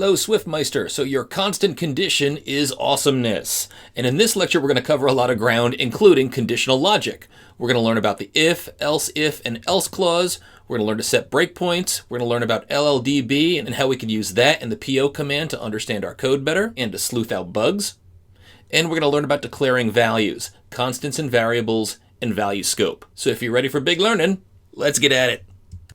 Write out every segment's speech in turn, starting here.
Hello Swiftmeister, so your constant condition is awesomeness. And in this lecture we're going to cover a lot of ground, including conditional logic. We're going to learn about the if, and else clause. We're going to learn to set breakpoints. We're going to learn about lldb and how we can use that in the PO command to understand our code better and to sleuth out bugs. And we're going to learn about declaring values, constants and variables, and value scope. So if you're ready for big learning, let's get at it.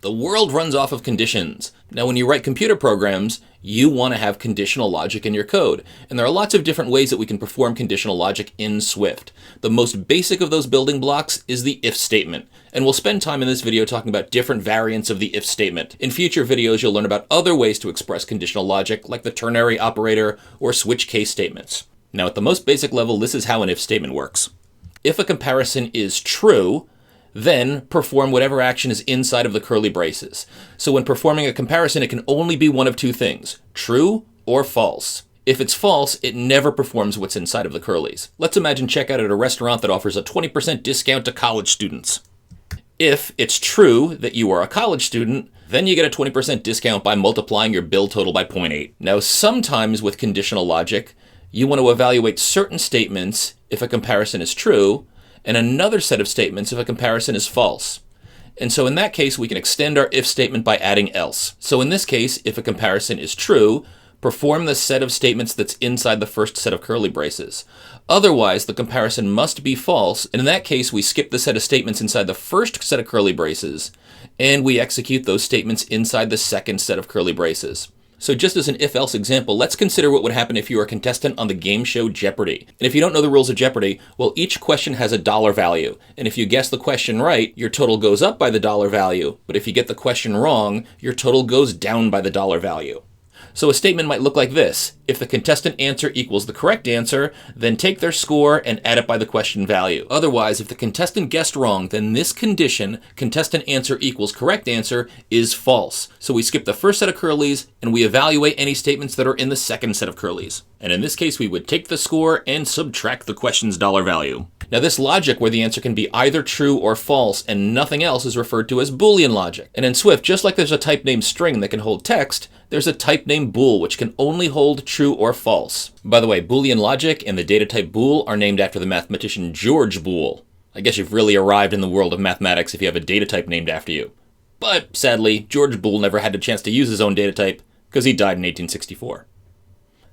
The world runs off of conditions. Now, when you write computer programs, you want to have conditional logic in your code. And there are lots of different ways that we can perform conditional logic in Swift. The most basic of those building blocks is the if statement. And we'll spend time in this video talking about different variants of the if statement. In future videos, you'll learn about other ways to express conditional logic, like the ternary operator or switch case statements. Now, at the most basic level, this is how an if statement works. If a comparison is true, then perform whatever action is inside of the curly braces. So when performing a comparison, it can only be one of two things, true or false. If it's false, it never performs what's inside of the curlies. Let's imagine checkout at a restaurant that offers a 20% discount to college students. If it's true that you are a college student, then you get a 20% discount by multiplying your bill total by 0.8. Now, sometimes with conditional logic, you want to evaluate certain statements if a comparison is true, and another set of statements if a comparison is false. And so in that case, we can extend our if statement by adding else. So in this case, if a comparison is true, perform the set of statements that's inside the first set of curly braces. Otherwise, the comparison must be false, and in that case, we skip the set of statements inside the first set of curly braces, and we execute those statements inside the second set of curly braces. So just as an if-else example, let's consider what would happen if you were a contestant on the game show Jeopardy. And if you don't know the rules of Jeopardy, well, each question has a dollar value. And if you guess the question right, your total goes up by the dollar value. But if you get the question wrong, your total goes down by the dollar value. So a statement might look like this. If the contestant answer equals the correct answer, then take their score and add it by the question value. Otherwise, if the contestant guessed wrong, then this condition, contestant answer equals correct answer, is false. So we skip the first set of curlies and we evaluate any statements that are in the second set of curlies. And in this case, we would take the score and subtract the question's dollar value. Now, this logic where the answer can be either true or false and nothing else is referred to as Boolean logic. And in Swift, just like there's a type named string that can hold text, there's a type named bool which can only hold true or false. By the way, Boolean logic and the data type bool are named after the mathematician George Boole. I guess you've really arrived in the world of mathematics if you have a data type named after you. But sadly, George Boole never had a chance to use his own data type because he died in 1864.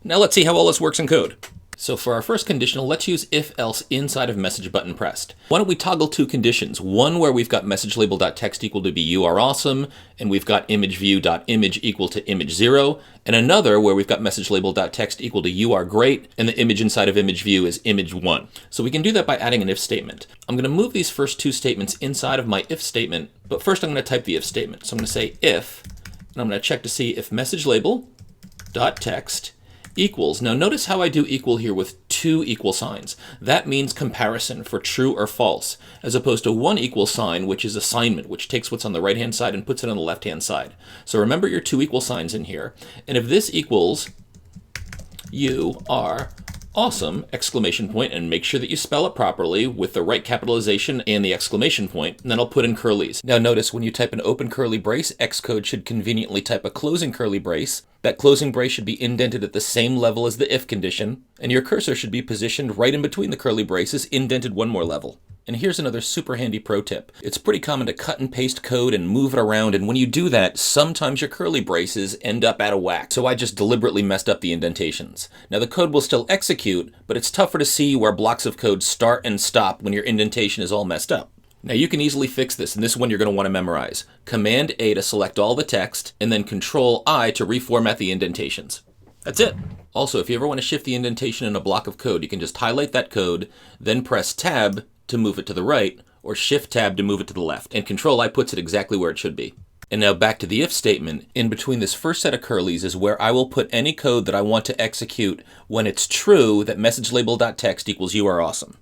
Now let's see how all this works in code. So for our first conditional, let's use if-else inside of message button pressed. Why don't we toggle two conditions? One where we've got message label.text equal to be you are awesome, and we've got image view.image equal to image 0, and another where we've got message label.text equal to you are great, and the image inside of image view is image 1. So we can do that by adding an if statement. I'm going to move these first two statements inside of my if statement, but first I'm going to type the if statement. So I'm going to say if, and I'm going to check to see if message label.text equals. Now notice how I do equal here with two equal signs. That means comparison for true or false, as opposed to one equal sign, which is assignment, which takes what's on the right-hand side and puts it on the left-hand side. So remember your two equal signs in here. And if this equals you are awesome, exclamation point, and make sure that you spell it properly with the right capitalization and the exclamation point, and then I'll put in curlies. Now notice when you type an open curly brace, Xcode should conveniently type a closing curly brace. That closing brace should be indented at the same level as the if condition, and your cursor should be positioned right in between the curly braces, indented one more level. And here's another super handy pro tip. It's pretty common to cut and paste code and move it around, and when you do that, sometimes your curly braces end up out of whack. So I just deliberately messed up the indentations. Now the code will still execute, but it's tougher to see where blocks of code start and stop when your indentation is all messed up. Now you can easily fix this, and this one you're going to want to memorize. Command A to select all the text, and then Control I to reformat the indentations. That's it. Also, if you ever want to shift the indentation in a block of code, you can just highlight that code, then press Tab to move it to the right, or Shift Tab to move it to the left, and Control I puts it exactly where it should be. And now back to the if statement. In between this first set of curlies is where I will put any code that I want to execute when it's true that message label.text equals you are awesome.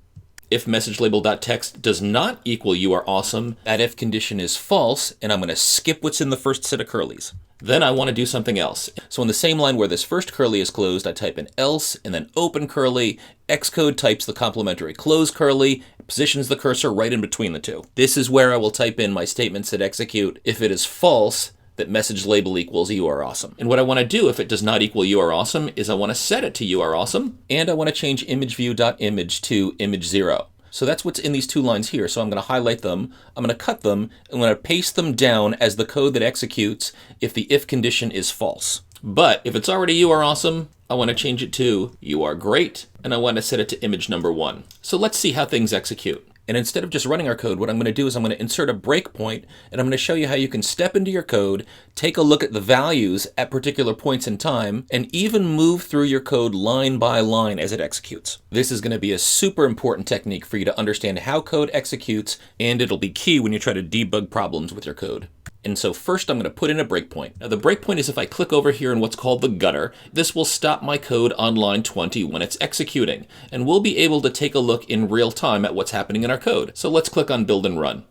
If message label.text does not equal you are awesome, that if condition is false, and I'm going to skip what's in the first set of curlies. Then I want to do something else. So in the same line where this first curly is closed, I type in else, and then open curly. Xcode types the complementary close curly, positions the cursor right in between the two. This is where I will type in my statements that execute if it is false that message label equals you are awesome. And what I want to do if it does not equal you are awesome is I want to set it to you are awesome, and I want to change imageview.image to image 0. So that's what's in these two lines here. So I'm going to highlight them, I'm going to cut them, and I'm going to paste them down as the code that executes if the if condition is false. But if it's already you are awesome, I want to change it to you are great, and I want to set it to image number 1. So let's see how things execute. And instead of just running our code, what I'm going to do is I'm going to insert a breakpoint, and I'm going to show you how you can step into your code, take a look at the values at particular points in time, and even move through your code line by line as it executes. This is going to be a super important technique for you to understand how code executes, and it'll be key when you try to debug problems with your code. And so first I'm going to put in a breakpoint. Now the breakpoint is if I click over here in what's called the gutter, this will stop my code on line 20 when it's executing. And we'll be able to take a look in real time at what's happening in our code. So let's click on build and run.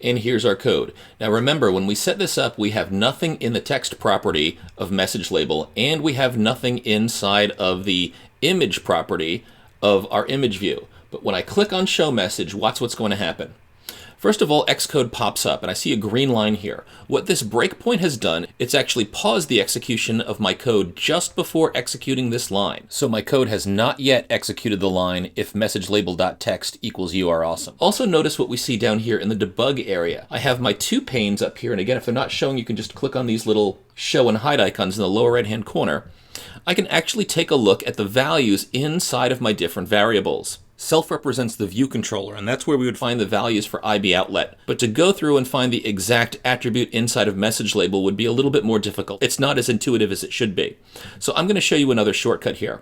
And here's our code. Now remember, when we set this up, we have nothing in the text property of message label, and we have nothing inside of the image property of our image view. But when I click on show message, watch what's going to happen. First of all, Xcode pops up, and I see a green line here. What this breakpoint has done, it's actually paused the execution of my code just before executing this line. So my code has not yet executed the line if messagelabel.text equals you are awesome. Also notice what we see down here in the debug area. I have my two panes up here, and again, if they're not showing, you can just click on these little show and hide icons in the lower right-hand corner. I can actually take a look at the values inside of my different variables. Self represents the view controller, and that's where we would find the values for IB outlet. But to go through and find the exact attribute inside of message label would be a little bit more difficult. It's not as intuitive as it should be. So I'm going to show you another shortcut here.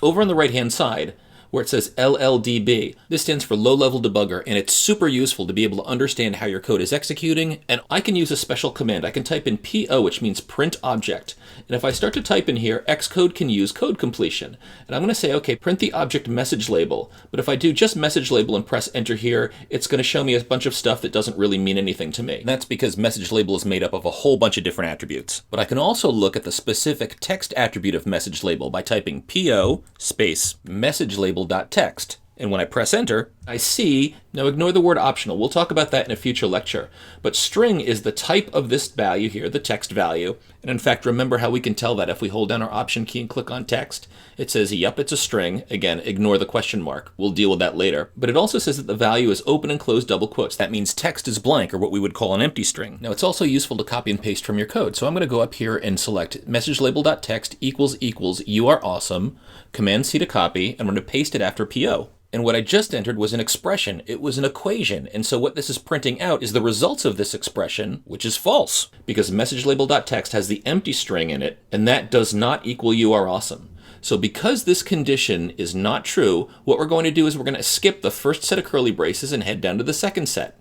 Over on the right-hand side, where it says lldb. This stands for low-level debugger, and it's super useful to be able to understand how your code is executing. And I can use a special command. I can type in PO, which means print object. And if I start to type in here, Xcode can use code completion. And I'm going to say, okay, print the object message label. But if I do just message label and press enter here, it's going to show me a bunch of stuff that doesn't really mean anything to me. And that's because message label is made up of a whole bunch of different attributes. But I can also look at the specific text attribute of message label by typing PO space message label.text. And when I press enter, I see, now ignore the word optional, we'll talk about that in a future lecture, but string is the type of this value here, the text value. And in fact, remember how we can tell that if we hold down our option key and click on text, it says, yep, it's a string. Again, ignore the question mark. We'll deal with that later. But it also says that the value is open and closed double quotes. That means text is blank, or what we would call an empty string. Now, it's also useful to copy and paste from your code. So I'm going to go up here and select messagelabel.text equals you are awesome, Command C to copy, and I'm going to paste it after PO. And what I just entered was an expression. It was an equation. And so what this is printing out is the results of this expression, which is false, because messagelabel.text has the empty string in it, and that does not equal you are awesome. So because this condition is not true, what we're going to do is we're going to skip the first set of curly braces and head down to the second set.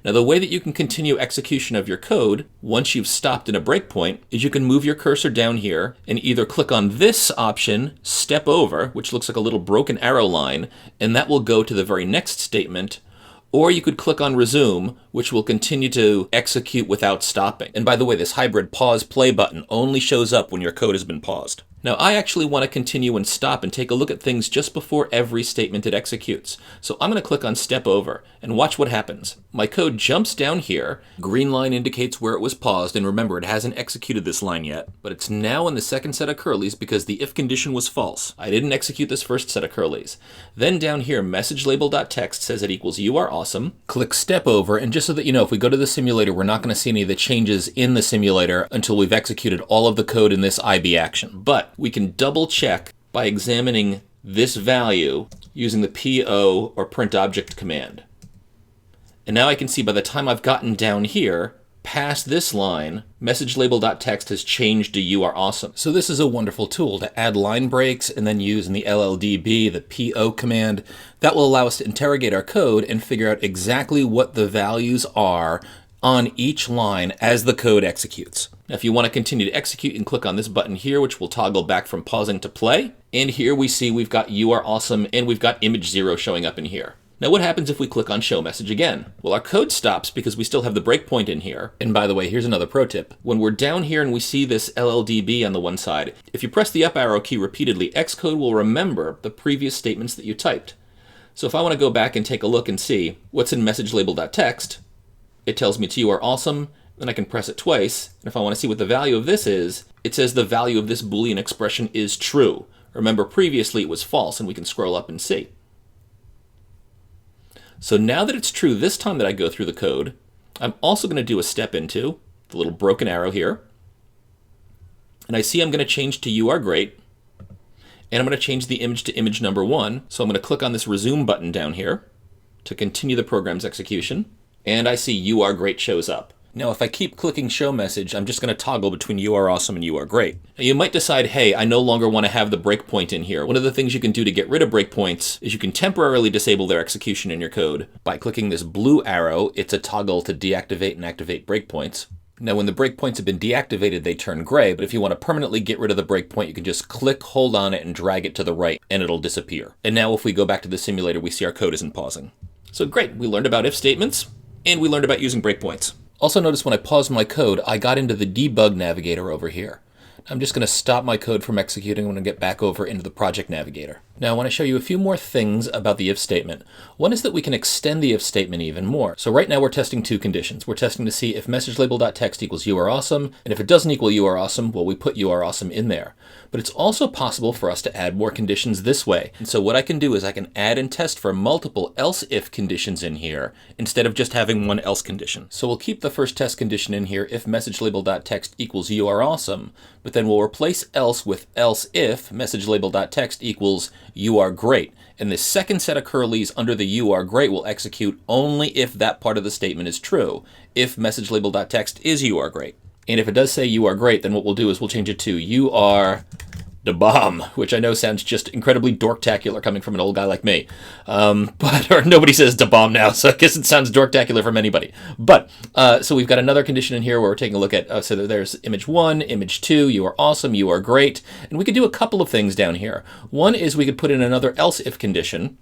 Now, the way that you can continue execution of your code once you've stopped in a breakpoint is you can move your cursor down here and either click on this option, step over, which looks like a little broken arrow line, and that will go to the very next statement, or you could click on resume, which will continue to execute without stopping. And by the way, this hybrid pause play button only shows up when your code has been paused. Now, I actually want to continue and stop and take a look at things just before every statement it executes. So I'm going to click on step over and watch what happens. My code jumps down here. Green line indicates where it was paused, and remember, it hasn't executed this line yet, but it's now in the second set of curlies because the if condition was false. I didn't execute this first set of curlies. Then down here, messagelabel.text says it equals you are awesome. Click step over, and just so that you know, if we go to the simulator, we're not going to see any of the changes in the simulator until we've executed all of the code in this IB action. But we can double check by examining this value using the PO or print object command. And now I can see by the time I've gotten down here, past this line, messagelabel.text has changed to you are awesome. So this is a wonderful tool to add line breaks and then use in the lldb, the PO command. That will allow us to interrogate our code and figure out exactly what the values are on each line as the code executes. Now, if you want to continue to execute, you can click on this button here, which will toggle back from pausing to play. And here we see we've got you are awesome, and we've got image 0 showing up in here. Now, what happens if we click on show message again? Well, our code stops because we still have the breakpoint in here. And by the way, here's another pro tip. When we're down here and we see this lldb on the one side, if you press the up arrow key repeatedly, Xcode will remember the previous statements that you typed. So if I want to go back and take a look and see what's in messagelabel.text, it tells me you are awesome, Then I can press it twice, and if I want to see what the value of this is, it says the value of this Boolean expression is true. Remember, previously it was false, and we can scroll up and see. So now that it's true this time that I go through the code, I'm also going to do a step into the little broken arrow here. And I see I'm going to change to you are great. And I'm going to change the image to image number 1. So I'm going to click on this resume button down here to continue the program's execution. And I see you are great shows up. Now, if I keep clicking show message, I'm just going to toggle between you are awesome and you are great. Now, you might decide, hey, I no longer want to have the breakpoint in here. One of the things you can do to get rid of breakpoints is you can temporarily disable their execution in your code. By clicking this blue arrow, it's a toggle to deactivate and activate breakpoints. Now, when the breakpoints have been deactivated, they turn gray, but if you want to permanently get rid of the breakpoint, you can just click, hold on it, and drag it to the right, and it'll disappear. And now if we go back to the simulator, we see our code isn't pausing. So great, we learned about if statements, and we learned about using breakpoints. Also notice when I paused my code, I got into the debug navigator over here. I'm just going to stop my code from executing. I'm going to get back over into the project navigator. Now I want to show you a few more things about the if statement. One is that we can extend the if statement even more. So right now we're testing 2 conditions. We're testing to see if messagelabel.text equals you are awesome, and if it doesn't equal you are awesome, well, we put you are awesome in there. But it's also possible for us to add more conditions this way. And so what I can do is I can add and test for multiple else if conditions in here instead of just having one else condition. So we'll keep the first test condition in here if messagelabel.text equals you are awesome, but then we'll replace else with else if messagelabel.text equals you are great. And the second set of curlies under the you are great will execute only if that part of the statement is true, if messagelabel.text is you are great. And if it does say you are great, then what we'll do is we'll change it to you are the bomb, which I know sounds just incredibly dorktacular coming from an old guy like me. Or nobody says da bomb now, so I guess it sounds dorktacular from anybody. But, so we've got another condition in here where we're taking a look at, so there's image 1, image 2, you are awesome, you are great. And we could do a couple of things down here. One is we could put in another else if condition.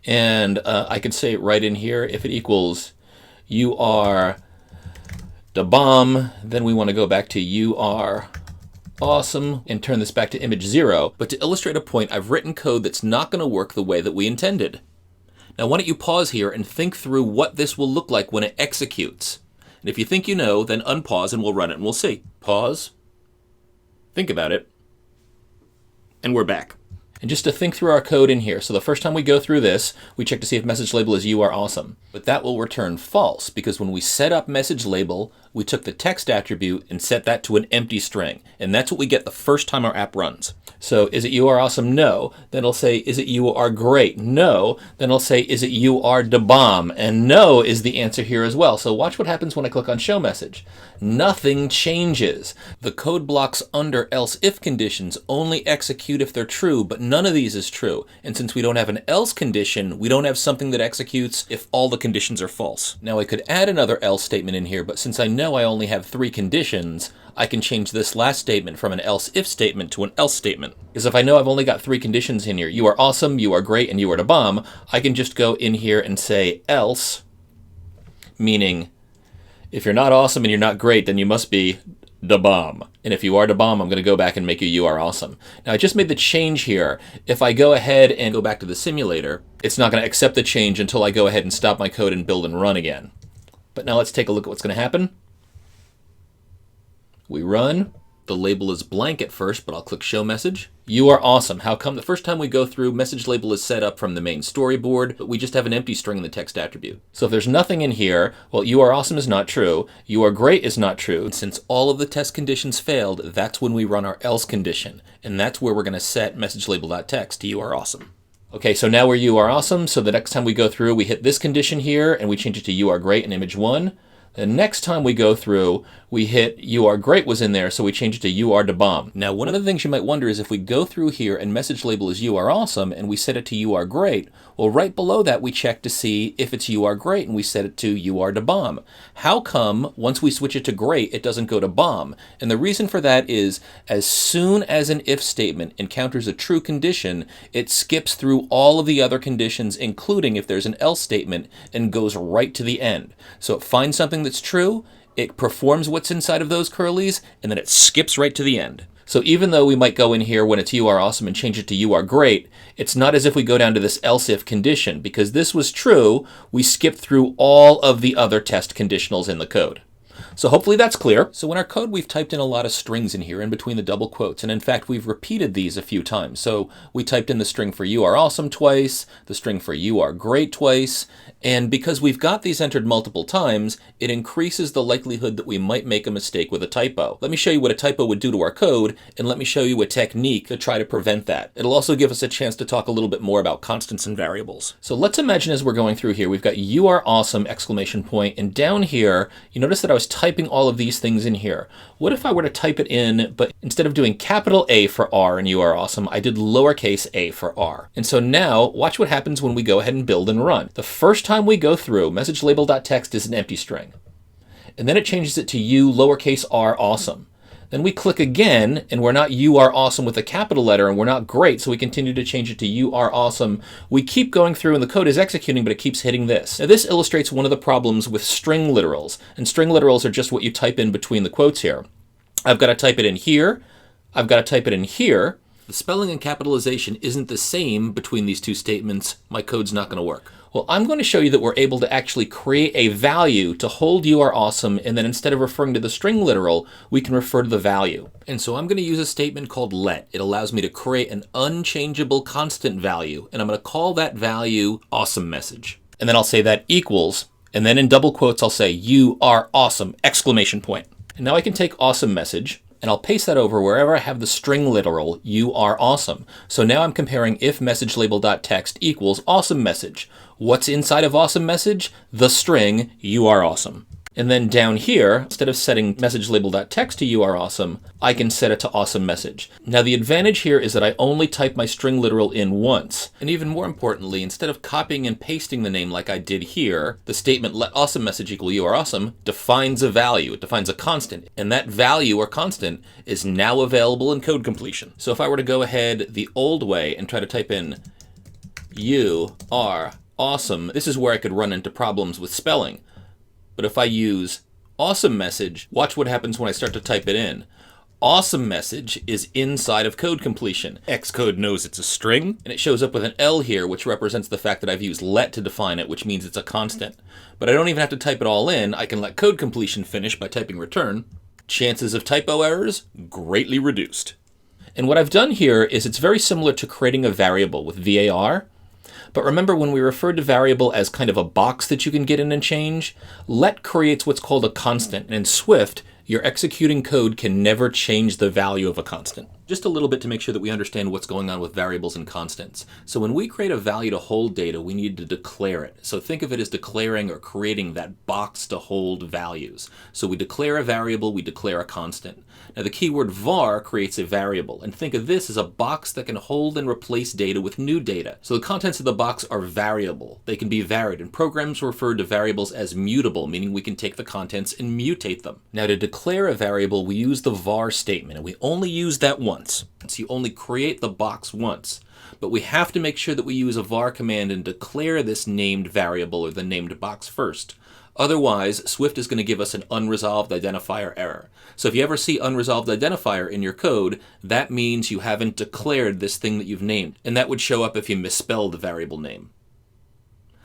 And I could say right in here, if it equals you are the bomb, then we want to go back to you are awesome and turn this back to image 0. But to illustrate a point, I've written code that's not going to work the way that we intended. Now why don't you pause here and think through what this will look like when it executes. And if you think you know, then unpause and we'll run it and we'll see. Pause, think about it, and we're back. And just to think through our code in here, so the first time we go through this, we check to see if message label is you are awesome. But that will return false, because when we set up message label, we took the text attribute and set that to an empty string. And that's what we get the first time our app runs. So is it you are awesome? No. Then it'll say, is it you are great? No. Then it'll say, is it you are da bomb? And no is the answer here as well. So watch what happens when I click on show message. Nothing changes. The code blocks under else if conditions only execute if they're true, but none of these is true. And since we don't have an else condition, we don't have something that executes if all the conditions are false. Now I could add another else statement in here, but since I know I only have 3 conditions, I can change this last statement from an else if statement to an else statement. Because if I know I've only got 3 conditions in here, you are awesome, you are great, and you are the bomb, I can just go in here and say else, meaning if you're not awesome and you're not great, then you must be the bomb. And if you are the bomb, I'm going to go back and make you are awesome. Now I just made the change here. If I go ahead and go back to the simulator, it's not going to accept the change until I go ahead and stop my code and build and run again. But now let's take a look at what's going to happen. We run. The label is blank at first, but I'll click show message. You are awesome. How come? The first time we go through, message label is set up from the main storyboard, but we just have an empty string in the text attribute. So if there's nothing in here, well, you are awesome is not true. You are great is not true. And since all of the test conditions failed, that's when we run our else condition. And that's where we're going to set message label.text to you are awesome. Okay, so now we're you are awesome. So the next time we go through, we hit this condition here and we change it to you are great in image 1. The next time we go through, we hit you are great was in there, so we change it to you are the bomb. Now, one of the things you might wonder is if we go through here and message label is you are awesome and we set it to you are great, well, right below that we check to see if it's you are great and we set it to you are the bomb. How come once we switch it to great, it doesn't go to bomb? And the reason for that is as soon as an if statement encounters a true condition, it skips through all of the other conditions, including if there's an else statement, and goes right to the end. So it finds something that's true, it performs what's inside of those curlies, and then it skips right to the end. So even though we might go in here when it's you are awesome and change it to you are great, it's not as if we go down to this else if condition. Because this was true, we skipped through all of the other test conditionals in the code. So hopefully that's clear. So in our code, we've typed in a lot of strings in here in between the double quotes. And in fact, we've repeated these a few times. So we typed in the string for you are awesome twice, the string for you are great twice. And because we've got these entered multiple times, it increases the likelihood that we might make a mistake with a typo. Let me show you what a typo would do to our code, and let me show you a technique to try to prevent that. It'll also give us a chance to talk a little bit more about constants and variables. So let's imagine as we're going through here, we've got you are awesome exclamation point, and down here, you notice that I was typing all of these things in here. What if I were to type it in, but instead of doing capital A for R and you are awesome, I did lowercase a for R. And so now, watch what happens when we go ahead and build and run. The first time we go through, message label.text is an empty string. And then it changes it to you lowercase r awesome. Then we click again, and we're not you are awesome with a capital letter, and we're not great, so we continue to change it to you are awesome. We keep going through, and the code is executing, but it keeps hitting this. Now this illustrates one of the problems with string literals, and string literals are just what you type in between the quotes here. I've got to type it in here. I've got to type it in here. The spelling and capitalization isn't the same between these two statements. My code's not going to work. Well, I'm going to show you that we're able to actually create a value to hold you are awesome, and then instead of referring to the string literal, we can refer to the value. And so I'm going to use a statement called let. It allows me to create an unchangeable constant value, and I'm going to call that value awesome message. And then I'll say that equals, and then in double quotes I'll say you are awesome exclamation point. And now I can take awesome message, and I'll paste that over wherever I have the string literal, you are awesome. So now I'm comparing if message label.text equals awesome message. What's inside of awesome message? The string, you are awesome. And then down here, instead of setting message label.text to you are awesome, I can set it to awesome message. Now the advantage here is that I only type my string literal in once. And even more importantly, instead of copying and pasting the name like I did here, the statement let awesome message equal you are awesome defines a value. It defines a constant. And that value or constant is now available in code completion. So if I were to go ahead the old way and try to type in you are awesome, this is where I could run into problems with spelling. But if I use awesome message, watch what happens when I start to type it in. Awesome message is inside of code completion. Xcode knows it's a string, and it shows up with an L here, which represents the fact that I've used let to define it, which means it's a constant. But I don't even have to type it all in. I can let code completion finish by typing return. Chances of typo errors greatly reduced. And what I've done here is it's very similar to creating a variable with var. But remember, when we referred to variable as kind of a box that you can get in and change, let creates what's called a constant. And in Swift, your executing code can never change the value of a constant. Just a little bit to make sure that we understand what's going on with variables and constants. So when we create a value to hold data, we need to declare it. So think of it as declaring or creating that box to hold values. So we declare a variable, we declare a constant. Now the keyword var creates a variable, and think of this as a box that can hold and replace data with new data. So the contents of the box are variable. They can be varied, and programs refer to variables as mutable, meaning we can take the contents and mutate them. Now to declare a variable, we use the var statement, and we only use that once. So you only create the box once. But we have to make sure that we use a var command and declare this named variable or the named box first. Otherwise, Swift is going to give us an unresolved identifier error. So if you ever see unresolved identifier in your code, that means you haven't declared this thing that you've named. And that would show up if you misspell the variable name.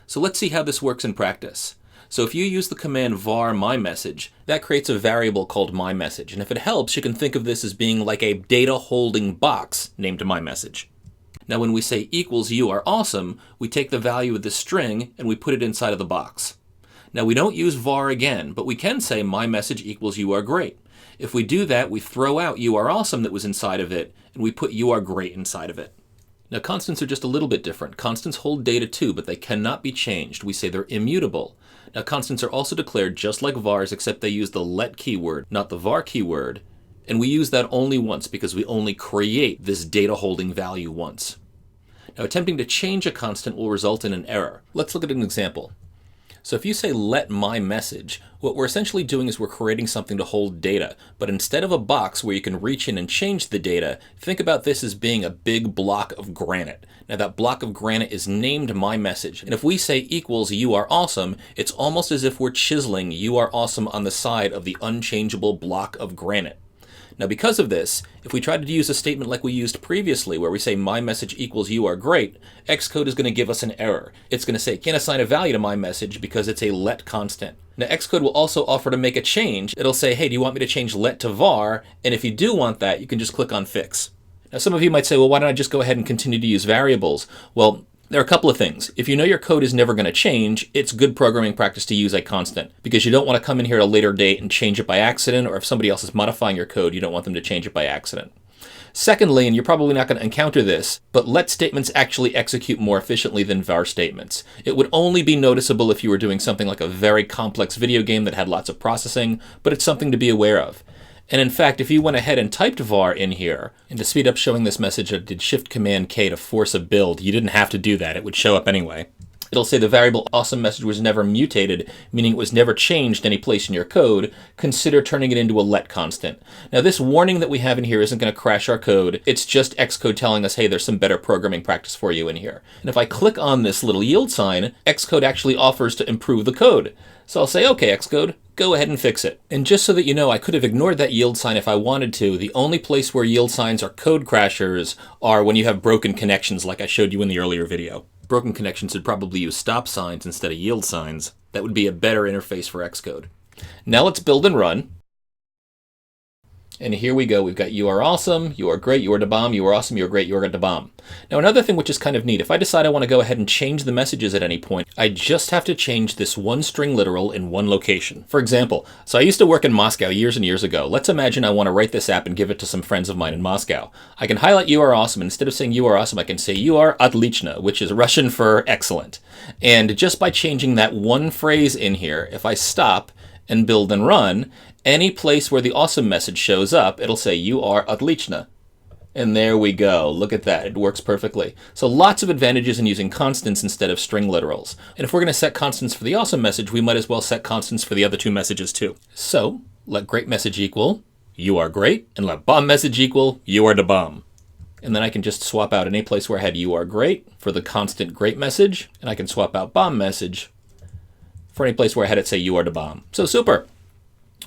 So let's see how this works in practice. So if you use the command var myMessage, that creates a variable called myMessage. And if it helps, you can think of this as being like a data holding box named myMessage. Now when we say equals you are awesome, we take the value of the string and we put it inside of the box. Now we don't use var again, but we can say myMessage equals you are great. If we do that, we throw out you are awesome that was inside of it, and we put you are great inside of it. Now constants are just a little bit different. Constants hold data too, but they cannot be changed. We say they're immutable. Now constants are also declared just like vars, except they use the let keyword, not the var keyword, and we use that only once because we only create this data holding value once. Now attempting to change a constant will result in an error. Let's look at an example. So if you say let myMessage, what we're essentially doing is we're creating something to hold data, but instead of a box where you can reach in and change the data, think about this as being a big block of granite. Now that block of granite is named myMessage, and if we say equals you are awesome, it's almost as if we're chiseling you are awesome on the side of the unchangeable block of granite. Now because of this, if we tried to use a statement like we used previously where we say my message equals you are great, Xcode is going to give us an error. It's going to say can't assign a value to my message because it's a let constant. Now Xcode will also offer to make a change. It'll say, hey, do you want me to change let to var? And if you do want that, you can just click on fix. Now some of you might say, well, why don't I just go ahead and continue to use variables? Well, there are a couple of things. If you know your code is never going to change, it's good programming practice to use a constant because you don't want to come in here at a later date and change it by accident, or if somebody else is modifying your code, you don't want them to change it by accident. Secondly, and you're probably not going to encounter this, but let statements actually execute more efficiently than var statements. It would only be noticeable if you were doing something like a very complex video game that had lots of processing, but it's something to be aware of. And in fact, if you went ahead and typed var in here, and to speed up showing this message, I did Shift-Command-K to force a build. You didn't have to do that. It would show up anyway. It'll say the variable awesome message was never mutated, meaning it was never changed any place in your code. Consider turning it into a let constant. Now this warning that we have in here isn't going to crash our code. It's just Xcode telling us, hey, there's some better programming practice for you in here. And if I click on this little yield sign, Xcode actually offers to improve the code. So I'll say, okay, Xcode, go ahead and fix it. And just so that you know, I could have ignored that yield sign if I wanted to. The only place where yield signs are code crashers are when you have broken connections like I showed you in the earlier video. Broken connections would probably use stop signs instead of yield signs. That would be a better interface for Xcode. Now let's build and run. And here we go. We've got you are awesome, you are great, you are da bomb, you are awesome, you are great, you are da bomb. Now another thing which is kind of neat, if I decide I want to go ahead and change the messages at any point, I just have to change this one string literal in one location. For example, so I used to work in Moscow years and years ago. Let's imagine I want to write this app and give it to some friends of mine in Moscow. I can highlight you are awesome, and instead of saying you are awesome, I can say you are отлично, which is Russian for excellent. And just by changing that one phrase in here, if I stop and build and run, any place where the awesome message shows up, it'll say you are отлично. And there we go. Look at that. It works perfectly. So lots of advantages in using constants instead of string literals. And if we're going to set constants for the awesome message, we might as well set constants for the other two messages too. So let great message equal you are great, and let bomb message equal you are da bomb. And then I can just swap out any place where I had you are great for the constant great message, and I can swap out bomb message for any place where I had it say you are da bomb. So super.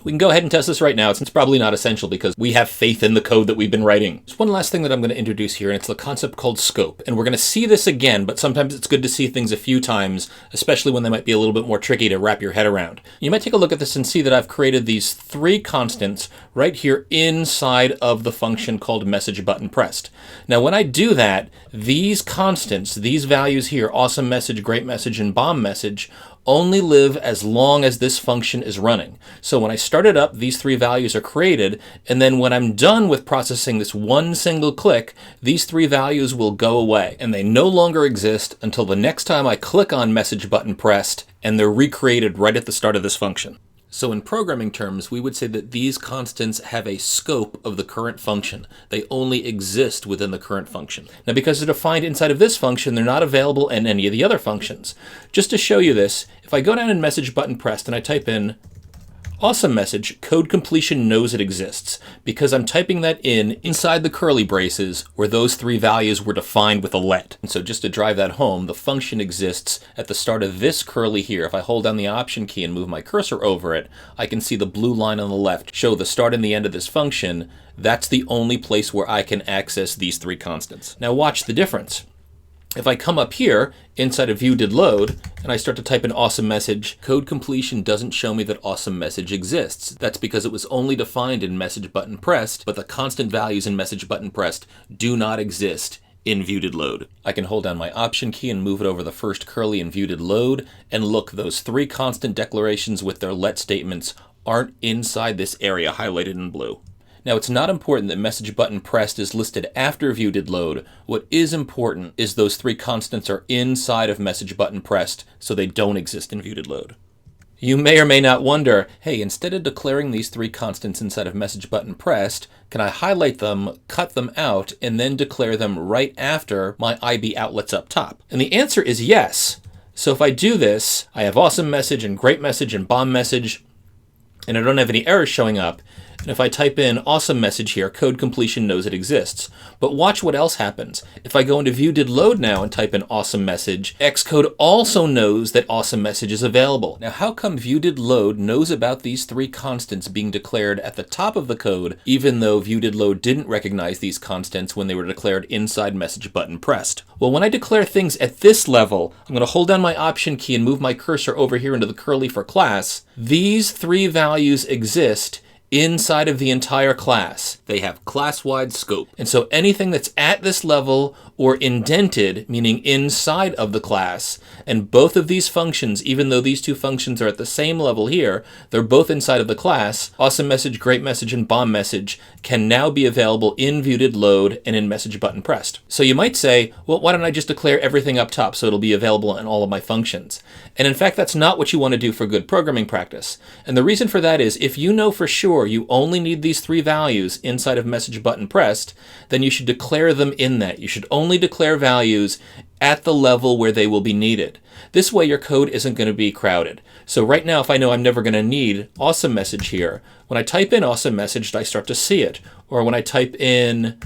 We can go ahead and test this right now. It's probably not essential because we have faith in the code that we've been writing. There's one last thing that I'm going to introduce here, and it's the concept called scope. And we're going to see this again, but sometimes it's good to see things a few times, especially when they might be a little bit more tricky to wrap your head around. You might take a look at this and see that I've created these three constants right here inside of the function called message button pressed. Now, when I do that, these constants, these values here, awesome message, great message, and bomb message, only live as long as this function is running. So when I start it up, these three values are created, and then when I'm done with processing this one single click, these three values will go away, and they no longer exist until the next time I click on message button pressed, and they're recreated right at the start of this function. So in programming terms, we would say that these constants have a scope of the current function. They only exist within the current function. Now, because they're defined inside of this function, they're not available in any of the other functions. Just to show you this, if I go down in message button pressed and I type in awesome message, code completion knows it exists because I'm typing that in inside the curly braces where those three values were defined with a let. And so just to drive that home, the function exists at the start of this curly here. If I hold down the option key and move my cursor over it, I can see the blue line on the left show the start and the end of this function. That's the only place where I can access these three constants. Now watch the difference. If I come up here inside of view did load and I start to type in awesome message, code completion doesn't show me that awesome message exists. That's because it was only defined in message button pressed, but the constant values in message button pressed do not exist in view did load. I can hold down my option key and move it over the first curly in view did load, and look, those three constant declarations with their let statements aren't inside this area highlighted in blue. Now, it's not important that message button pressed is listed after view did load. What is important is those three constants are inside of message button pressed, so they don't exist in view did load. You may or may not wonder, hey, instead of declaring these three constants inside of message button pressed, can I highlight them, cut them out, and then declare them right after my IB outlets up top? And the answer is yes. So if I do this, I have awesome message and great message and bomb message, and I don't have any errors showing up. And if I type in awesome message here, code completion knows it exists. But watch what else happens. If I go into view did load now and type in awesome message, Xcode also knows that awesome message is available. Now how come view did load knows about these three constants being declared at the top of the code, even though view did load didn't recognize these constants when they were declared inside message button pressed? Well, when I declare things at this level, I'm going to hold down my Option key and move my cursor over here into the curly for class. These three values exist inside of the entire class. They have class-wide scope. And so anything that's at this level or indented, meaning inside of the class, and both of these functions, even though these two functions are at the same level here, they're both inside of the class, awesome message, great message, and bomb message can now be available in view did load and in message button pressed. So you might say, well, why don't I just declare everything up top so it'll be available in all of my functions? And in fact, that's not what you want to do for good programming practice. And the reason for that is if you know for sure you only need these three values inside of message button pressed, then you should declare them in that. You should only declare values at the level where they will be needed. This way your code isn't going to be crowded. So right now, if I know I'm never going to need awesome message here, when I type in awesome message, I start to see it. Or when I type in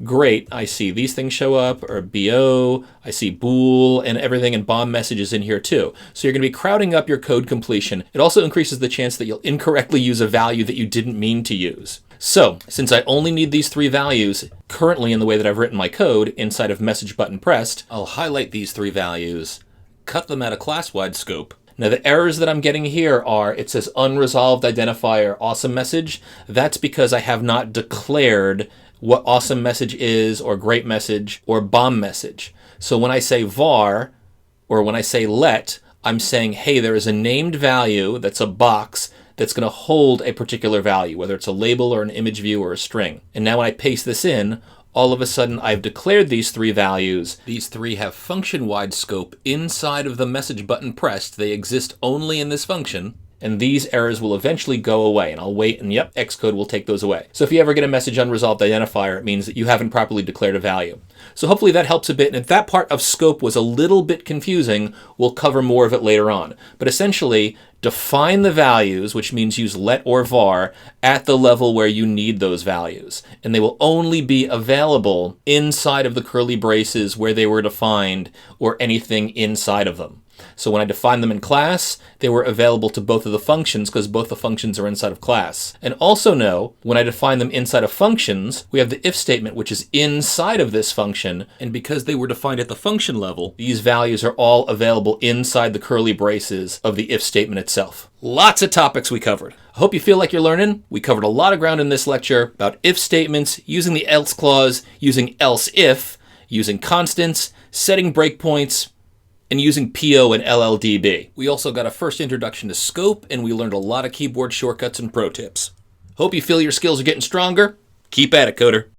great, I see these things show up, or BO, I see bool, and everything, and bomb messages in here too. So you're going to be crowding up your code completion. It also increases the chance that you'll incorrectly use a value that you didn't mean to use. So, since I only need these three values currently in the way that I've written my code inside of message button pressed, I'll highlight these three values, cut them at a class-wide scope. Now the errors that I'm getting here are, it says unresolved identifier awesome message. That's because I have not declared what awesome message is, or great message, or bomb message. So when I say var, or when I say let, I'm saying, hey, there is a named value that's a box that's going to hold a particular value, whether it's a label or an image view or a string. And now when I paste this in, all of a sudden I've declared these three values. These three have function-wide scope inside of the message button pressed. They exist only in this function. And these errors will eventually go away. And I'll wait, and yep, Xcode will take those away. So if you ever get a message unresolved identifier, it means that you haven't properly declared a value. So hopefully that helps a bit. And if that part of scope was a little bit confusing, we'll cover more of it later on. But essentially, define the values, which means use let or var, at the level where you need those values. And they will only be available inside of the curly braces where they were defined, or anything inside of them. So when I defined them in class, they were available to both of the functions because both the functions are inside of class. And also know, when I define them inside of functions, we have the if statement, which is inside of this function. And because they were defined at the function level, these values are all available inside the curly braces of the if statement itself. Lots of topics we covered. I hope you feel like you're learning. We covered a lot of ground in this lecture about if statements, using the else clause, using else if, using constants, setting breakpoints, and using PO and lldb. We also got a first introduction to scope, and we learned a lot of keyboard shortcuts and pro tips. Hope you feel your skills are getting stronger. Keep at it, coder.